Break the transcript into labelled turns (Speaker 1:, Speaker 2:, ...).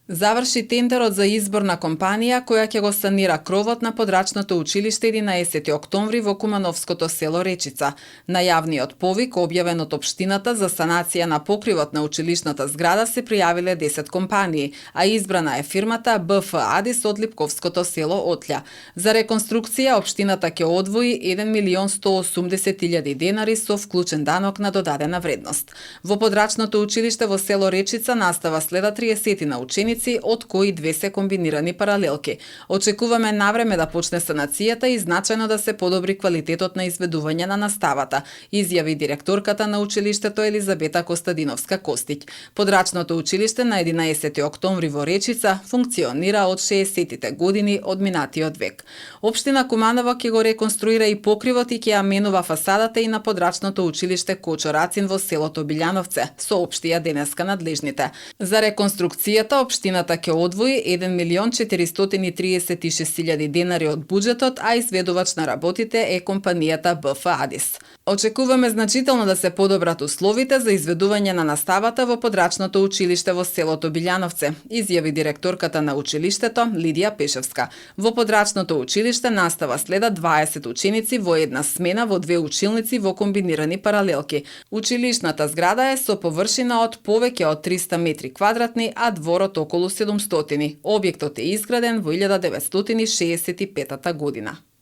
Speaker 1: Заврши тендерот за избор на компанија која ќе го санира кровот на подрачното училиште 11 октомври во Кумановското село Речица. На јавниот повик, објавен од општината за санација на покривот на училишната зграда, се пријавиле 10 компании, а избрана е фирмата БФ Адис од Липковското село Отлја. За реконструкција општината ќе одвои 1.180.000 денари со вклучен данок на додадена вредност. Во подрачното училиште во село Речица настава следа 30 на ученици, од кои 2 се комбинирани паралелки. Очекуваме навреме да почне санацијата и значајно да се подобри квалитетот на изведување на наставата, изјави директорката на училиштето Елизабета Костадиновска Костиќ. Подрачното училиште на 11 октомври во Речица функционира од 60-тите години од минатиот век. Општина Куманово ќе го реконструира и покривот и ќе ја менува фасадата и на подрачното училиште Кочо Рацин во селото Билјановце, соопштија денеска надлежните. За реконструкцијата општината ќе одвои 1.436.000 денари од буџетот, а изведувач на работите е компанијата БФ Адис. Очекуваме значително да се подобрат условите за изведување на наставата во подрачното училиште во селото Билјановце, изјави директорката на училиштето Лидија Пешевска. Во подрачното училиште настава следа 20 ученици во една смена во 2 училници во комбинирани паралелки. Училишната зграда е со површина од повеќе од 300 метри квадратни, а дворот околу 700. Објектот е изграден во 1965 година.